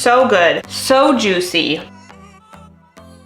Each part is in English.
so good, so juicy.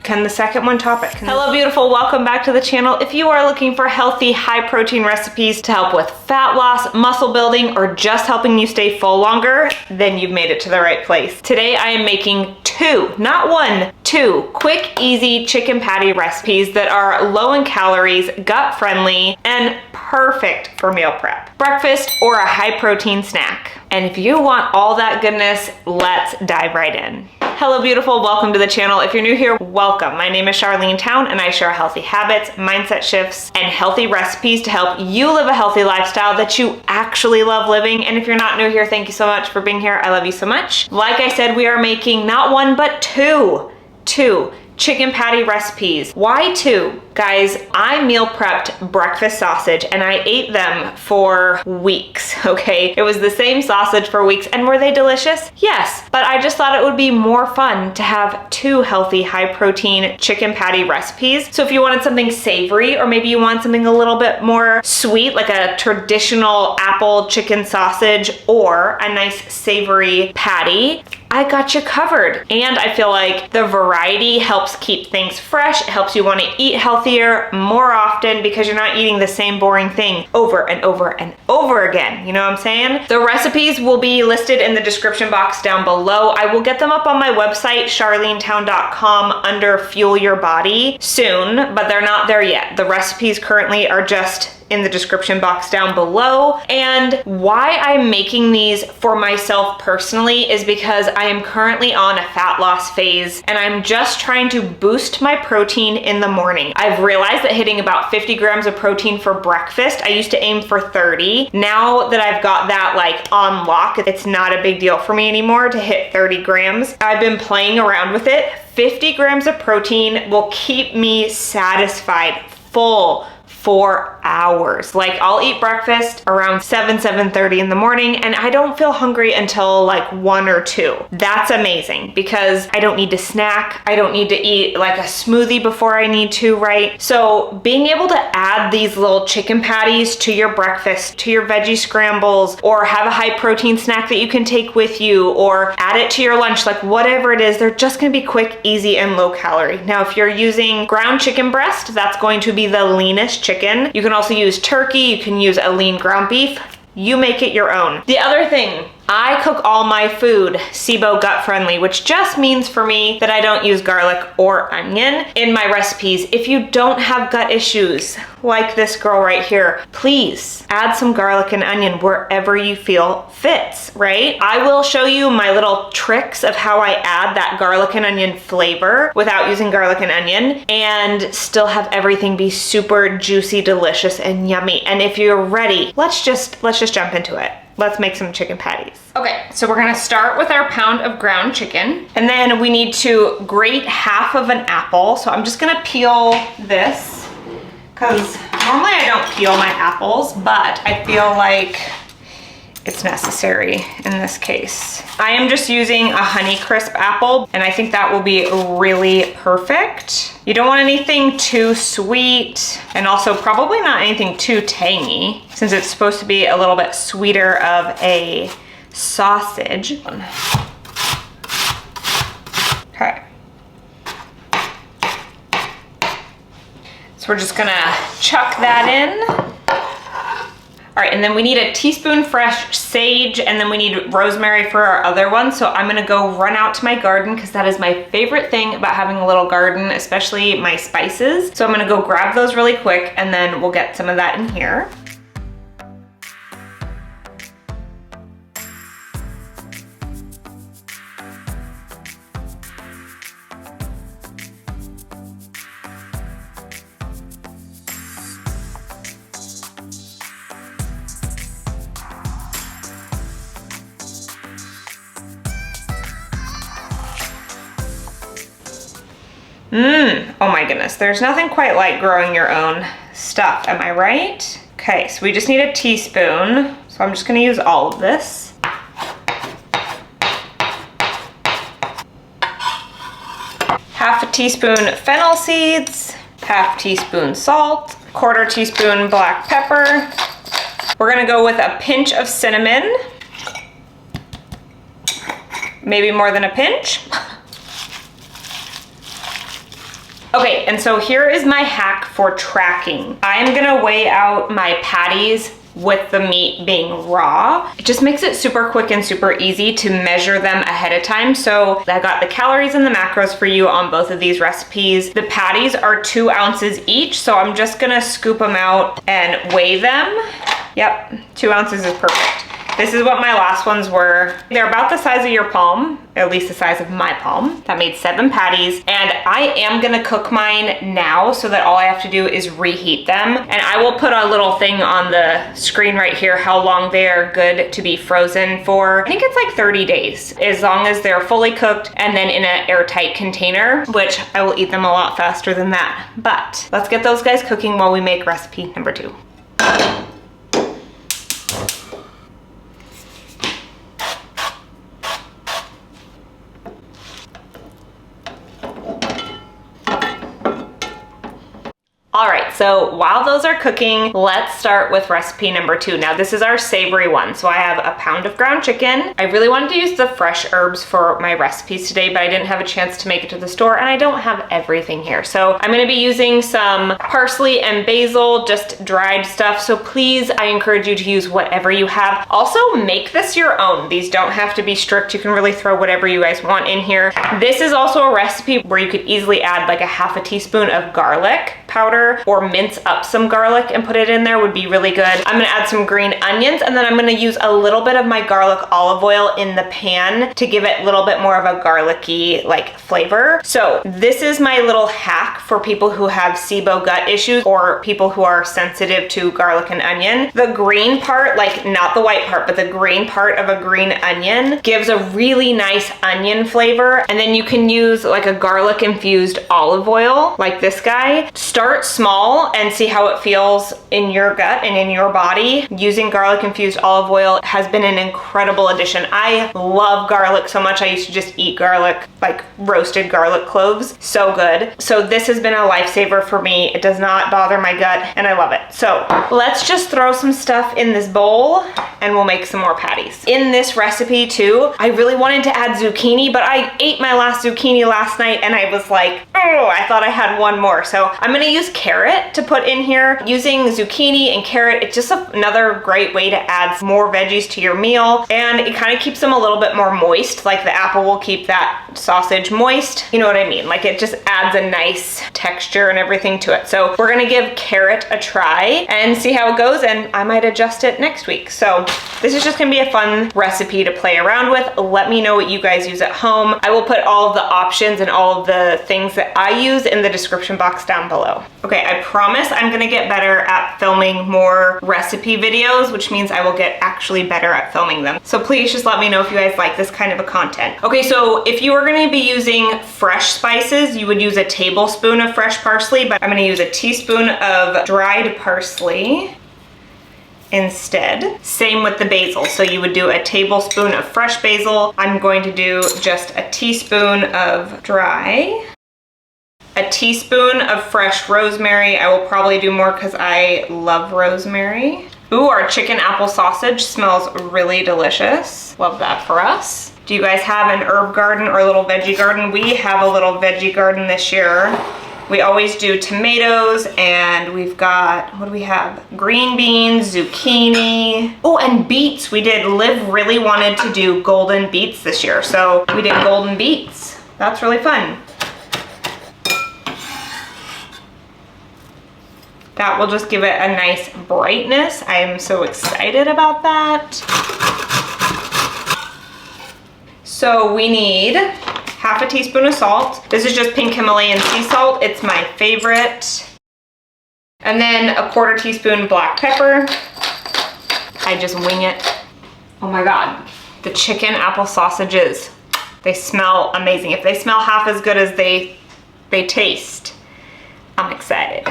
Can the second one top it? Hello beautiful, welcome back to the channel. If you are looking for healthy, high protein recipes to help with fat loss, muscle building, or just helping you stay full longer, then you've made it to the right place. Today I am making two, not one, two quick, easy chicken patty recipes that are low in calories, gut friendly, and perfect for meal prep, breakfast, or a high protein snack. And if you want all that goodness, let's dive right in. Hello beautiful, welcome to the channel. If you're new here, welcome. My name is Charlene Town and I share healthy habits, mindset shifts, and healthy recipes to help you live a healthy lifestyle that you actually love living. And if you're not new here, thank you so much for being here. I love you so much. Like I said, we are making not one, but two chicken patty recipes. Why two? Guys, I meal prepped breakfast sausage and I ate them for weeks, okay? It was the same sausage for weeks, and were they delicious? Yes, but I just thought it would be more fun to have two healthy, high protein chicken patty recipes. So if you wanted something savory, or maybe you want something a little bit more sweet, like a traditional apple chicken sausage, or a nice savory patty, I got you covered. And I feel like the variety helps keep things fresh. It helps you want to eat healthier more often because you're not eating the same boring thing over and over and over again. You know what I'm saying? The recipes will be listed in the description box down below. I will get them up on my website, charlenetown.com, under Fuel Your Body soon, but they're not there yet. The recipes currently are just in the description box down below. And why I'm making these for myself personally is because I am currently on a fat loss phase and I'm just trying to boost my protein in the morning. I've realized that hitting about 50 grams of protein for breakfast, I used to aim for 30. Now that I've got that like on lock, it's not a big deal for me anymore to hit 30 grams. I've been playing around with it. 50 grams of protein will keep me satisfied, full, for hours. Like I'll eat breakfast around 7:30 in the morning and I don't feel hungry until like 1 or 2. That's amazing because I don't need to snack. I don't need to eat like a smoothie before I need to, right? So being able to add these little chicken patties to your breakfast, to your veggie scrambles, or have a high protein snack that you can take with you, or add it to your lunch, like whatever it is, they're just gonna be quick, easy, and low calorie. Now, if you're using ground chicken breast, that's going to be the leanest chicken. You can also use turkey, you can use a lean ground beef. You make it your own. The other thing, I cook all my food SIBO gut friendly, which just means for me that I don't use garlic or onion in my recipes. If you don't have gut issues like this girl right here, please add some garlic and onion wherever you feel fits, right? I will show you my little tricks of how I add that garlic and onion flavor without using garlic and onion and still have everything be super juicy, delicious, and yummy. And if you're ready, let's just jump into it. Let's make some chicken patties. Okay, so we're gonna start with our pound of ground chicken, and then we need to grate half of an apple. So I'm just gonna peel this, because normally I don't peel my apples, but I feel like it's necessary in this case. I am just using a Honeycrisp apple, and I think that will be really perfect. You don't want anything too sweet, and also probably not anything too tangy, since it's supposed to be a little bit sweeter of a sausage. Okay. So we're just gonna chuck that in. All right, and then we need a teaspoon fresh sage, and then we need rosemary for our other one. So I'm gonna go run out to my garden because that is my favorite thing about having a little garden, especially my spices. So I'm gonna go grab those really quick and then we'll get some of that in here. Oh my goodness, there's nothing quite like growing your own stuff, am I right? Okay, so we just need a teaspoon. So I'm just gonna use all of this. Half a teaspoon fennel seeds, half teaspoon salt, quarter teaspoon black pepper. We're gonna go with a pinch of cinnamon, maybe more than a pinch. Okay, and so here is my hack for tracking. I'm gonna weigh out my patties with the meat being raw. It just makes it super quick and super easy to measure them ahead of time. So I got the calories and the macros for you on both of these recipes. The patties are 2 ounces each, so I'm just gonna scoop them out and weigh them. Yep, 2 ounces is perfect. This is what my last ones were. They're about the size of your palm, at least the size of my palm. That made 7 patties, and I am gonna cook mine now so that all I have to do is reheat them. And I will put a little thing on the screen right here how long they are good to be frozen for. I think it's like 30 days, as long as they're fully cooked and then in an airtight container, which I will eat them a lot faster than that. But let's get those guys cooking while we make recipe number 2. All right, so while those are cooking, let's start with recipe number 2. Now this is our savory one. So I have a pound of ground chicken. I really wanted to use the fresh herbs for my recipes today, but I didn't have a chance to make it to the store and I don't have everything here. So I'm gonna be using some parsley and basil, just dried stuff. So please, I encourage you to use whatever you have. Also make this your own. These don't have to be strict. You can really throw whatever you guys want in here. This is also a recipe where you could easily add like a half a teaspoon of garlic powder or mince up some garlic and put it in there would be really good. I'm gonna add some green onions and then I'm gonna use a little bit of my garlic olive oil in the pan to give it a little bit more of a garlicky like flavor. So this is my little hack for people who have SIBO gut issues or people who are sensitive to garlic and onion. The green part, like not the white part, but the green part of a green onion gives a really nice onion flavor. And then you can use like a garlic infused olive oil like this guy. Start small and see how it feels in your gut and in your body. Using garlic infused olive oil has been an incredible addition. I love garlic so much. I used to just eat garlic, like roasted garlic cloves. So good. So this has been a lifesaver for me. It does not bother my gut and I love it. So let's just throw some stuff in this bowl and we'll make some more patties. In this recipe too, I really wanted to add zucchini, but I ate my last zucchini last night and I was like, oh, I thought I had one more. So I'm gonna use carrot to put in here. Using zucchini and carrot, it's just another great way to add more veggies to your meal, and it kind of keeps them a little bit more moist. Like the apple will keep that sausage moist. You know what I mean? Like it just adds a nice texture and everything to it. So we're gonna give carrot a try and see how it goes, and I might adjust it next week. So this is just gonna be a fun recipe to play around with. Let me know what you guys use at home. I will put all of the options and all of the things that I use in the description box down below. Okay, I promise I'm gonna get better at filming more recipe videos, which means I will get actually better at filming them. So please just let me know if you guys like this kind of a content. Okay, so if you are gonna be using fresh spices, you would use a tablespoon of fresh parsley, but I'm gonna use a teaspoon of dried parsley instead. Same with the basil. So you would do a tablespoon of fresh basil. I'm going to do just a teaspoon of dry. A teaspoon of fresh rosemary. I will probably do more because I love rosemary. Ooh, our chicken apple sausage smells really delicious. Love that for us. Do you guys have an herb garden or a little veggie garden? We have a little veggie garden this year. We always do tomatoes, and we've got, what do we have? Green beans, zucchini. Oh, and beets. We did. Liv really wanted to do golden beets this year, so we did golden beets. That's really fun. That will just give it a nice brightness. I am so excited about that. So we need half a teaspoon of salt. This is just pink Himalayan sea salt. It's my favorite. And then a quarter teaspoon black pepper. I just wing it. Oh my God, the chicken apple sausages, they smell amazing. If they smell half as good as they taste, I'm excited.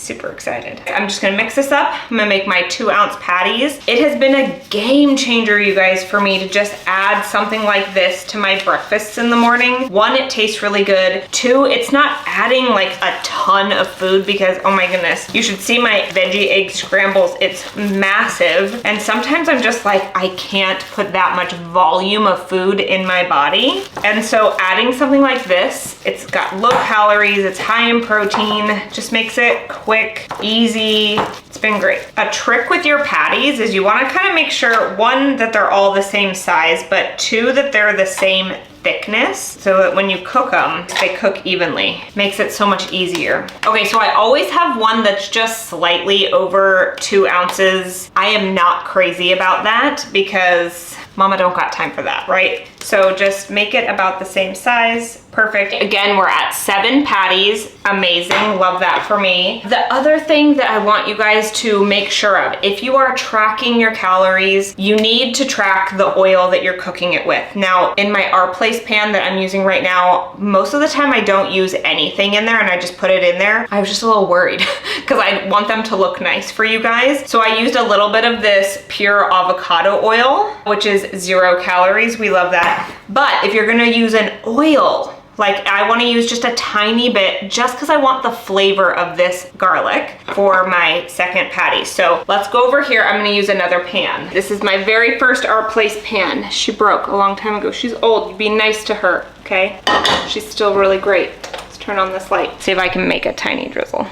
Super excited. I'm just gonna mix this up. I'm gonna make my 2-ounce patties. It has been a game changer, you guys, for me to just add something like this to my breakfasts in the morning. 1, it tastes really good. 2, it's not adding like a ton of food because, oh my goodness, you should see my veggie egg scrambles. It's massive. And sometimes I'm just like, I can't put that much volume of food in my body. And so adding something like this, it's got low calories, it's high in protein, just makes it quick, easy. It's been great. A trick with your patties is you want to kind of make sure, 1, that they're all the same size, but 2, that they're the same thickness so that when you cook them, they cook evenly. Makes it so much easier. Okay, so I always have one that's just slightly over 2 ounces. I am not crazy about that because mama don't got time for that, right? So just make it about the same size. Perfect. Again, we're at 7 patties. Amazing, love that for me. The other thing that I want you guys to make sure of, if you are tracking your calories, you need to track the oil that you're cooking it with. Now, in my Our Place pan that I'm using right now, most of the time I don't use anything in there and I just put it in there. I was just a little worried because I want them to look nice for you guys. So I used a little bit of this pure avocado oil, which is 0 calories. We love that. But if you're gonna use an oil, like I want to use just a tiny bit just because I want the flavor of this garlic for my second patty. So let's go over here. I'm going to use another pan. This is my very first Our Place pan. She broke a long time ago. She's old. Be nice to her, okay? She's still really great. Let's turn on this light. See if I can make a tiny drizzle.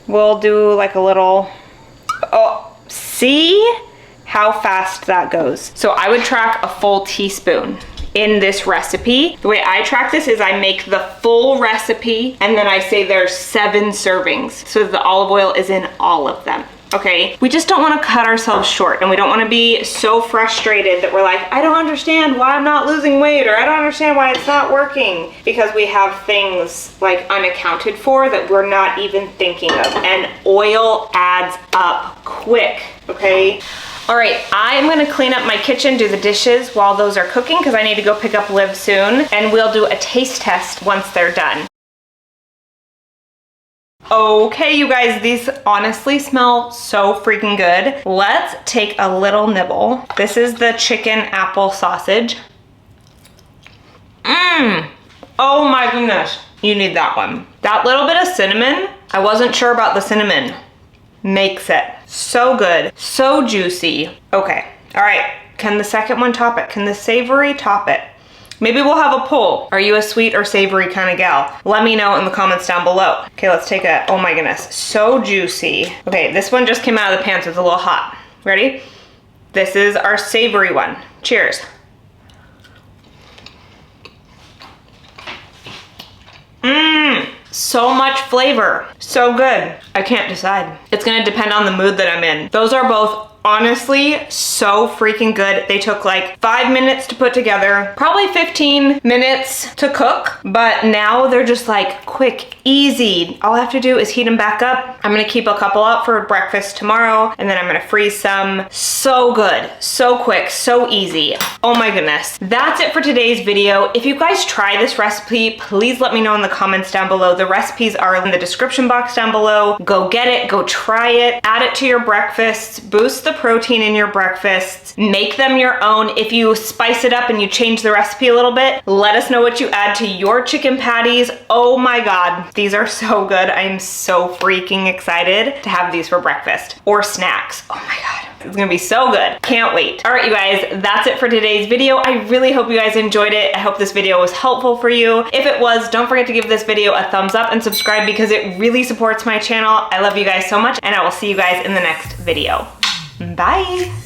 We'll do like a little, oh, see how fast that goes. So I would track a full teaspoon in this recipe. The way I track this is I make the full recipe and then I say there's 7 servings so the olive oil is in all of them. Okay, we just don't want to cut ourselves short and we don't want to be so frustrated that we're like, I don't understand why I'm not losing weight, or I don't understand why it's not working, because we have things like unaccounted for that we're not even thinking of, and oil adds up quick, okay? All right, I'm gonna clean up my kitchen, do the dishes while those are cooking because I need to go pick up Liv soon, and we'll do a taste test once they're done. Okay, you guys, these honestly smell so freaking good. Let's take a little nibble. This is the chicken apple sausage. Oh my goodness, you need that one. That little bit of cinnamon, I wasn't sure about the cinnamon. Makes it so good, so juicy. Okay, all right, can the second one top it? Can the savory top it? Maybe we'll have a poll. Are you a sweet or savory kind of gal? Let me know in the comments down below. Okay, let's take a, oh my goodness, so juicy. Okay, this one just came out of the pan, so it's a little hot. Ready? This is our savory one. Cheers. So much flavor, so good. I can't decide. It's gonna depend on the mood that I'm in. Those are both honestly so freaking good. They took like 5 minutes to put together, probably 15 minutes to cook, but now they're just like quick, easy. All I have to do is heat them back up. I'm gonna keep a couple out for breakfast tomorrow, and then I'm gonna freeze some. So good, so quick, so easy. Oh my goodness. That's it for today's video. If you guys try this recipe, please let me know in the comments down below. The recipes are in the description box down below. Go get it, go try it, add it to your breakfasts, boost the protein in your breakfasts, make them your own. If you spice it up and you change the recipe a little bit, let us know what you add to your chicken patties. Oh my God, these are so good. I'm so freaking excited to have these for breakfast or snacks. Oh my God, it's gonna be so good. Can't wait. All right, you guys, that's it for today's video. I really hope you guys enjoyed it. I hope this video was helpful for you. If it was, don't forget to give this video a thumbs up and subscribe because it really supports my channel. I love you guys so much, and I will see you guys in the next video. Bye.